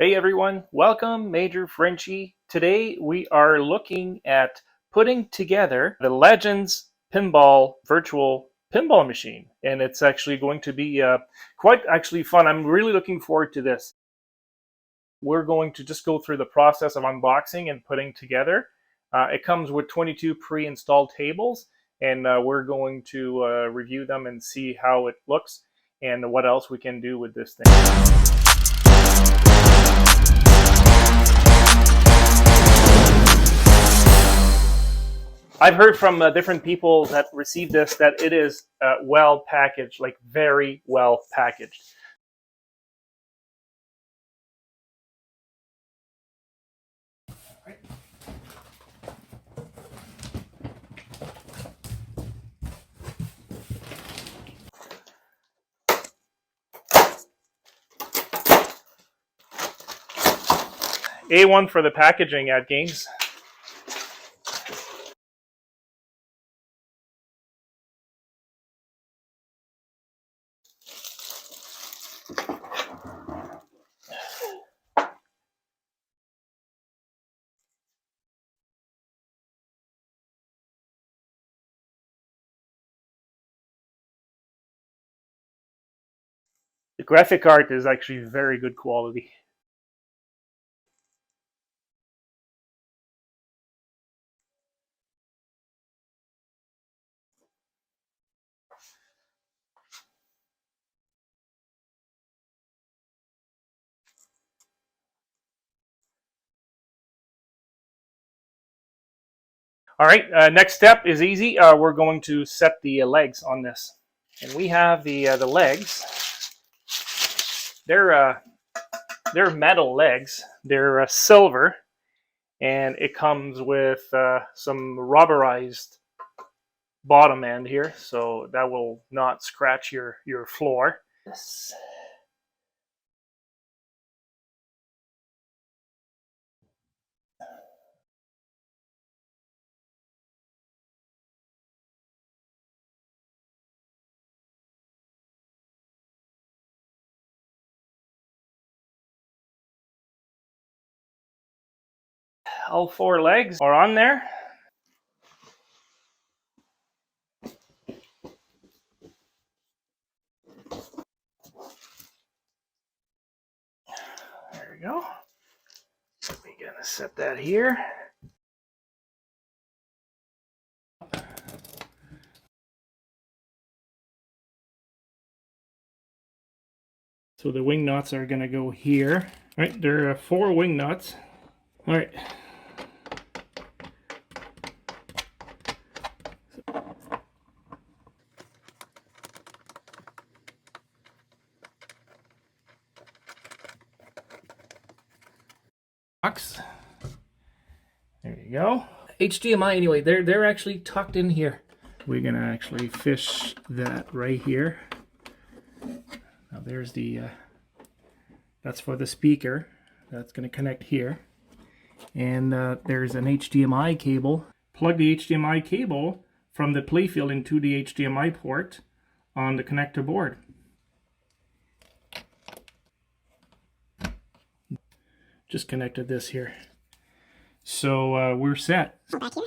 Hey everyone, welcome Major Frenchy. Today we are looking at putting together the Legends Pinball virtual pinball machine, and it's actually going to be quite actually fun. I'm really looking forward to this. We're going to just go through the process of unboxing and putting together. It comes with 22 pre-installed tables, and we're going to review them and see how it looks and what else we can do with this thing. I've heard from different people that received this that it is well packaged, like very well packaged. A1 for the packaging at Games. The graphic art is actually very good quality. All right, next step is easy. We're going to set the legs on this, and we have the legs. They're metal legs. They're silver, and it comes with some rubberized bottom end here, so that will not scratch your floor. Yes. All four legs are on there. There we go. We're gonna set that here. So the wing nuts are gonna go here. All right, there are 4 wing nuts. All right. Box. There you go. HDMI anyway, they're actually tucked in here. We're gonna actually fish that right here. Now there's the that's for the speaker. That's gonna connect here. And there's an HDMI cable. Plug the HDMI cable from the playfield into the HDMI port on the connector board. Just connected this here. So we're set. Back here.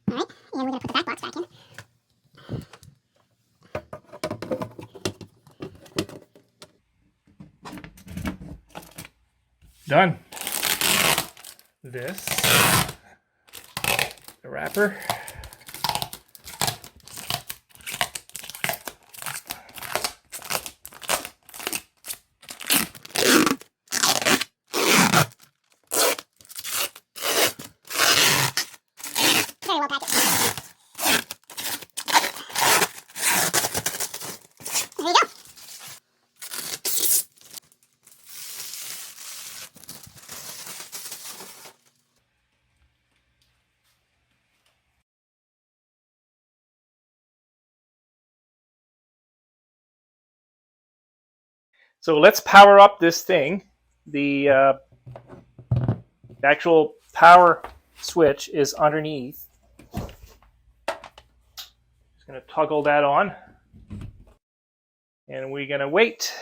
Alright, and we're going to put the back box back in. Done. This, the wrapper. Very well packaged. There you go. So let's power up this thing. The actual power switch is underneath. Just going to toggle that on. And we're going to wait.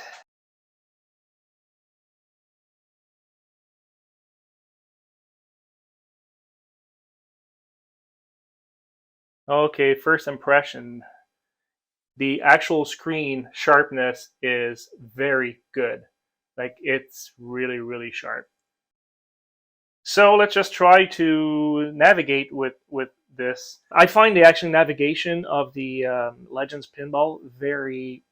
Okay, first impression. The actual screen sharpness is very good. Like it's really, really sharp. So let's just try to navigate with this. I find the actual navigation of the Legends Pinball very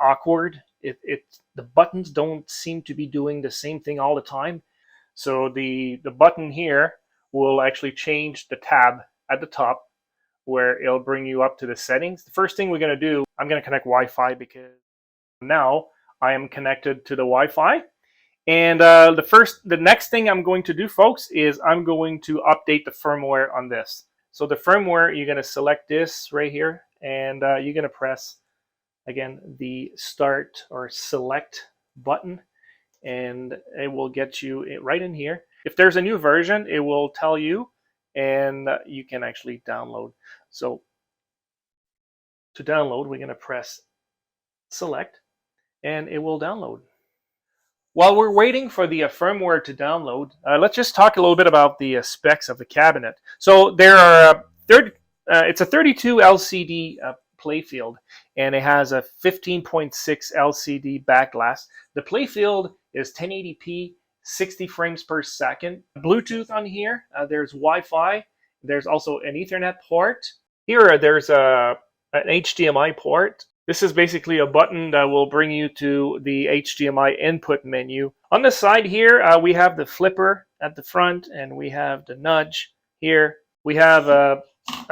awkward. The buttons don't seem to be doing the same thing all the time. So the button here will actually change the tab at the top where it'll bring you up to the settings. The first thing we're going to do, I'm going to connect Wi-Fi because now I am connected to the Wi-Fi. And the next thing I'm going to do, folks, is I'm going to update the firmware on this. So the firmware, you're going to select this right here, and you're going to press, again, the start or select button, and it will get you right in here. If there's a new version, it will tell you, and you can actually download. So to download, we're going to press select, and it will download. While we're waiting for the firmware to download, let's just talk a little bit about the specs of the cabinet. So there are it's a 32 LCD playfield, and it has a 15.6 LCD backglass. The playfield is 1080p, 60 frames per second. Bluetooth on here. There's Wi-Fi. There's also an Ethernet port. Here, there's an HDMI port. This is basically a button that will bring you to the HDMI input menu. On the side here, we have the flipper at the front, and we have the nudge here. We have a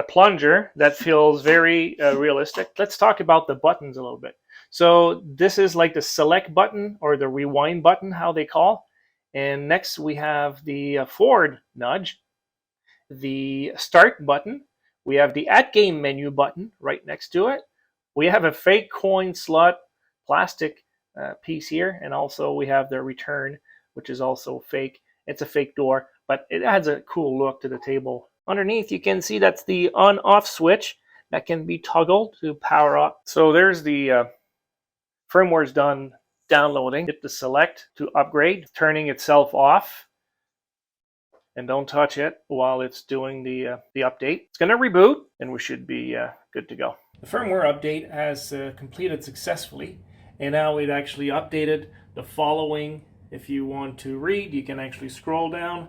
plunger that feels very realistic. Let's talk about the buttons a little bit. So this is like the select button or the rewind button, how they call. And next we have the forward nudge, the start button. We have the at game menu button right next to it. We have a fake coin slot plastic piece here, and also we have the return, which is also fake. It's a fake door, but it adds a cool look to the table. Underneath, you can see that's the on-off switch that can be toggled to power up. So there's the firmware's done downloading. Hit the select to upgrade, turning itself off. And don't touch it while it's doing the update. It's going to reboot, and we should be good to go. The firmware update has completed successfully, and now it actually updated the following. If you want to read, you can actually scroll down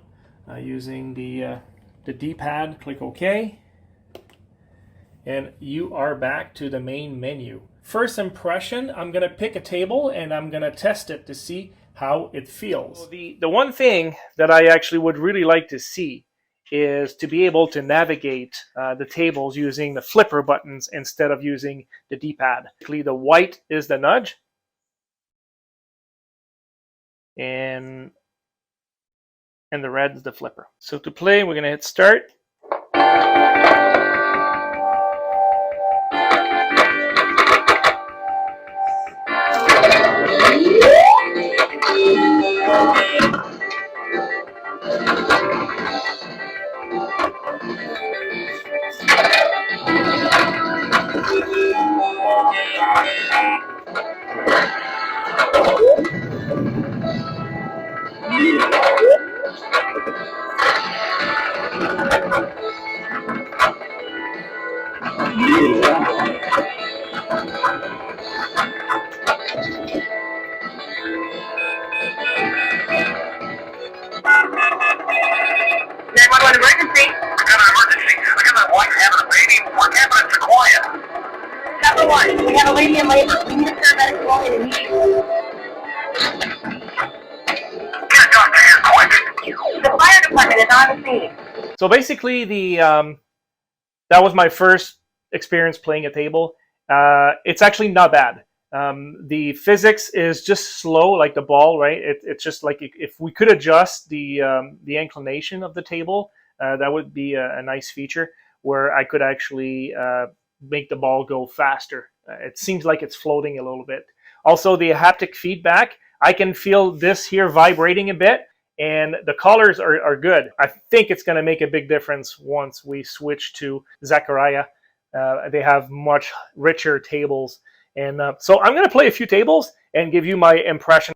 using the D-pad. Click OK, and you are back to the main menu. First impression, I'm going to pick a table, and I'm going to test it to see how it feels. So the one thing that I actually would really like to see is to be able to navigate the tables using the flipper buttons instead of using the D-pad. The white is the nudge, and the red is the flipper. So to play, we're going to hit start. Emergency. I got an emergency. I got my wife having a baby. What happened to quiet? Number one, we have a lady in labor. We need a paramedic call in immediately. Get a doctor here quick. The fire department is on the scene. So basically, that was my first experience playing a table. It's actually not bad. The physics is just slow, like the ball, right? It's just like if we could adjust the inclination of the table, that would be a nice feature where I could actually make the ball go faster. It seems like it's floating a little bit. Also, the haptic feedback, I can feel this here vibrating a bit, and the colors are good. I think it's going to make a big difference once we switch to Zachariah. They have much richer tables. And so I'm going to play a few tables and give you my impression.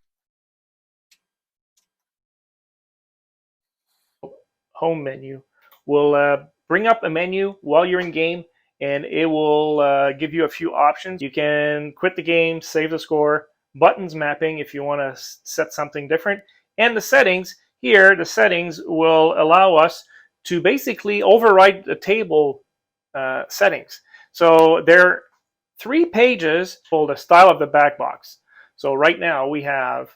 Home menu will bring up a menu while you're in game. and it will give you a few options. You can quit the game, save the score, buttons mapping if you want to set something different, and the settings. Here, the settings will allow us to basically override the table settings. So there are 3 pages for the style of the back box. So right now we have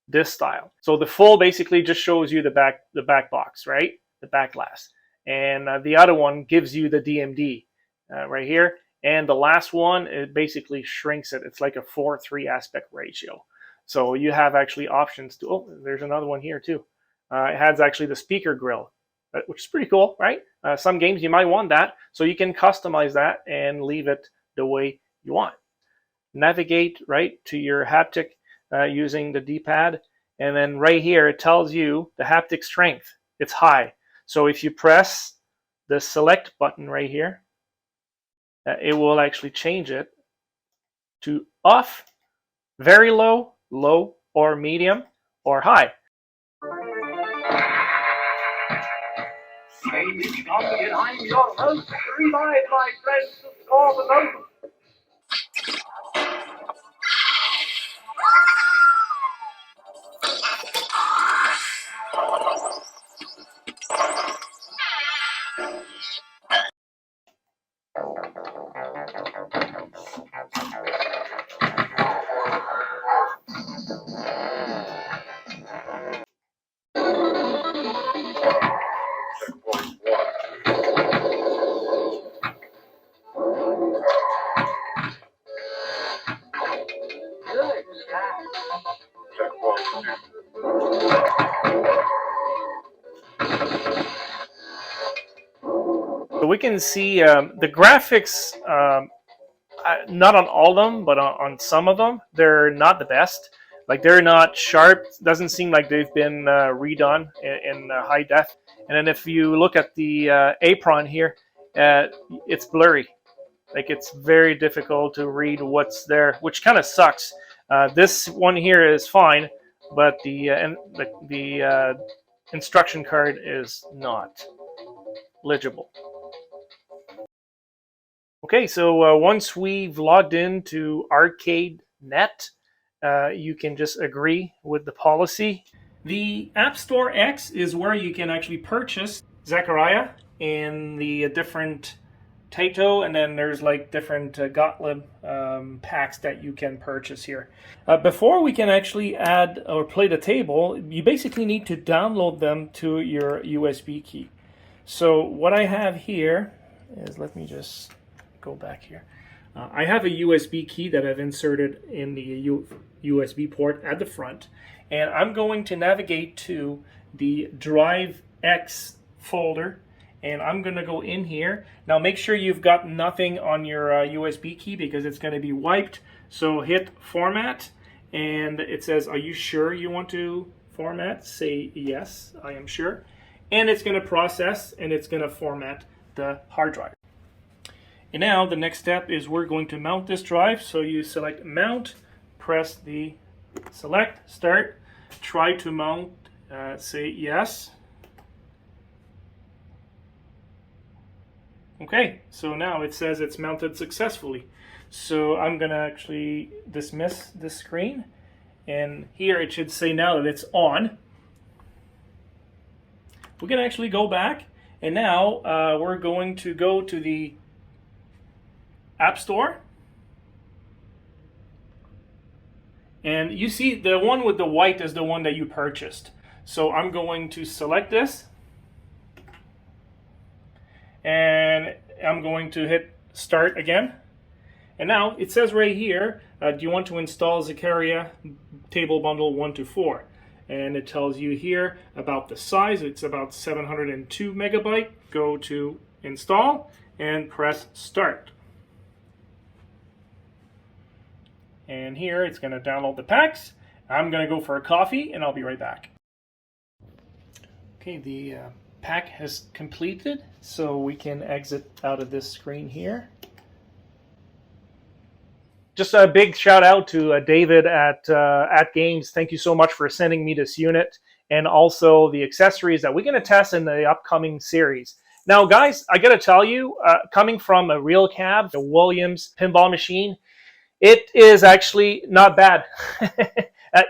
this style. So the full basically just shows you the back box, right? The back glass. And the other one gives you the DMD right here. And the last one, it basically shrinks it. It's like a 4:3 aspect ratio. So you have actually options to, oh, there's another one here too. It has actually the speaker grill, which is pretty cool, right? Some games you might want that. So you can customize that and leave it the way you want. Navigate right to your haptic using the D-pad. And then right here, it tells you the haptic strength. It's high. So if you press the select button right here, it will actually change it to off, very low, low, or medium, or high. Game is on, and I'm your host. Revive, my friends, to score the vote. So we can see the graphics, not on all of them, but on some of them, they're not the best. Like they're not sharp. Doesn't seem like they've been redone in high def. And then if you look at the apron here, it's blurry. Like it's very difficult to read what's there, which kind of sucks. This one here is fine, but the instruction card is not legible. Okay, so once we've logged into ArcadeNet, you can just agree with the policy. The App Store X is where you can actually purchase Zachariah and the different Taito, and then there's like different Gottlieb packs that you can purchase here. Before we can actually add or play the table, you basically need to download them to your USB key. So what I have here is, let me just go back here. I have a USB key that I've inserted in the USB port at the front, and I'm going to navigate to the Drive X folder, and I'm going to go in here. Now make sure you've got nothing on your USB key because it's going to be wiped. So hit Format, and it says, are you sure you want to format? Say yes, I am sure. And it's going to process, and it's going to format the hard drive. And now the next step is we're going to mount this drive. So you select Mount, press the Select, Start, try to mount, say yes. Okay, so now it says it's mounted successfully. So I'm going to actually dismiss this screen. And here it should say now that it's on. We can actually go back. And now we're going to go to the App Store. And you see the one with the white is the one that you purchased. So I'm going to select this. And I'm going to hit Start again. And now it says right here, do you want to install Zachariah Table Bundle 1 to 4? And it tells you here about the size. It's about 702 megabyte. Go to Install and press Start. And here it's going to download the packs. I'm going to go for a coffee and I'll be right back. Okay, the pack has completed, so we can exit out of this screen here. Just a big shout out to David at Games. Thank you so much for sending me this unit and also the accessories that we're going to test in the upcoming series. Now, guys, I gotta tell you, coming from a real cab, the Williams pinball machine, it is actually not bad.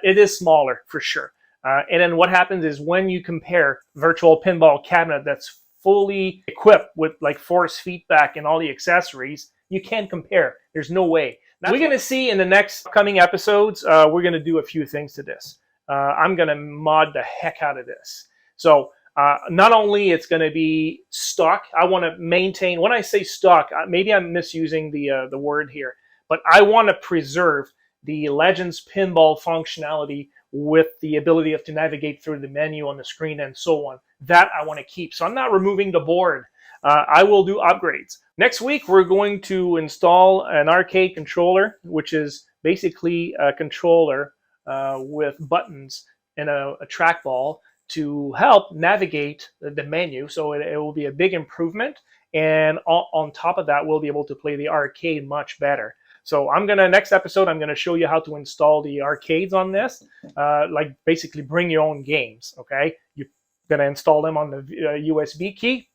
It is smaller for sure. And then what happens is when you compare virtual pinball cabinet that's fully equipped with like force feedback and all the accessories, you can't compare. There's no way. Now, we're going to see in the next coming episodes, we're going to do a few things to this. I'm going to mod the heck out of this. So not only it's going to be stock, I want to maintain, when I say stock, maybe I'm misusing the word here, but I want to preserve the Legends Pinball functionality with the ability to navigate through the menu on the screen and so on. That I want to keep. So I'm not removing the board. I will do upgrades. Next week, we're going to install an arcade controller, which is basically a controller with buttons and a trackball to help navigate the menu. So it will be a big improvement. And on top of that, we'll be able to play the arcade much better. So next episode, I'm gonna show you how to install the arcades on this, like basically bring your own games, okay? You're gonna install them on the USB key,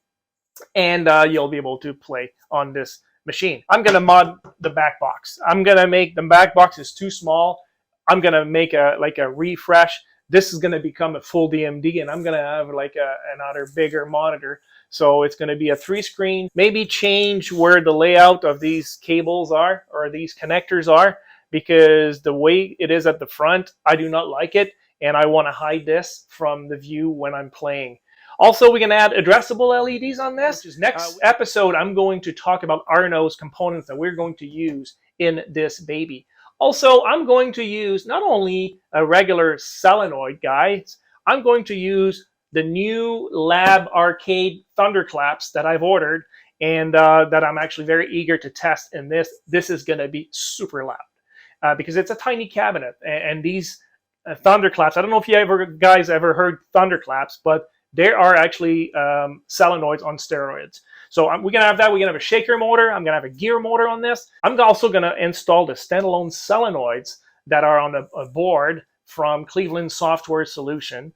and you'll be able to play on this machine. I'm gonna mod the back box. I'm gonna make the back box is too small. I'm gonna make a refresh. This is gonna become a full DMD, and I'm gonna have like another bigger monitor. So it's going to be a 3-screen, maybe change where the layout of these cables are or these connectors are, because the way it is at the front, I do not like it. And I want to hide this from the view when I'm playing. Also, we're going to add addressable LEDs on this. Next episode, I'm going to talk about Arno's components that we're going to use in this baby. Also, I'm going to use not only a regular solenoid, guys, I'm going to use the new Lab Arcade Thunderclaps that I've ordered and that I'm actually very eager to test in this. This is going to be super loud because it's a tiny cabinet. And these Thunderclaps, I don't know if you guys ever heard Thunderclaps, but they are actually solenoids on steroids. So we're going to have that. We're going to have a shaker motor. I'm going to have a gear motor on this. I'm also going to install the standalone solenoids that are on a board from Cleveland Software Solution.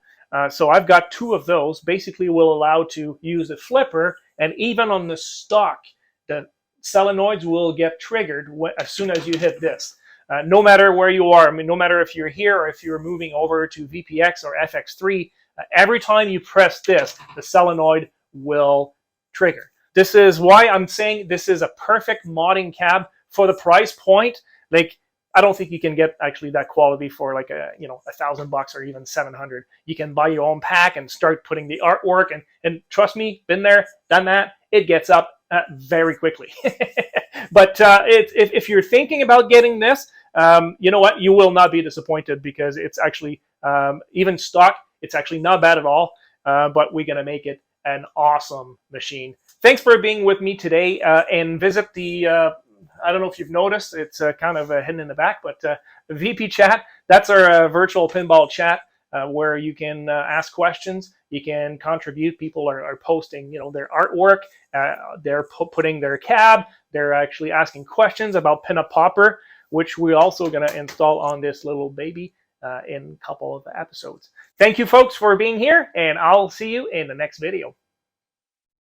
So I've got 2 of those. Basically will allow to use the flipper, and even on the stock, the solenoids will get triggered as soon as you hit this. No matter where you are, I mean, no matter if you're here or if you're moving over to VPX or FX3, every time you press this, the solenoid will trigger. This is why I'm saying this is a perfect modding cab for the price point. Like, I don't think you can get actually that quality for like $1,000 or even $700. You can buy your own pack and start putting the artwork, and trust me, been there, done that. It gets up very quickly. But if you're thinking about getting this, you know what? You will not be disappointed because it's actually even stock. It's actually not bad at all. But we're gonna make it an awesome machine. Thanks for being with me today, and visit the. I don't know if you've noticed, it's kind of hidden in the back, but VP Chat, that's our virtual pinball chat where you can ask questions, you can contribute. People are posting, their artwork, they're putting their cab, they're actually asking questions about Pinup Popper, which we're also going to install on this little baby in a couple of episodes. Thank you, folks, for being here, and I'll see you in the next video.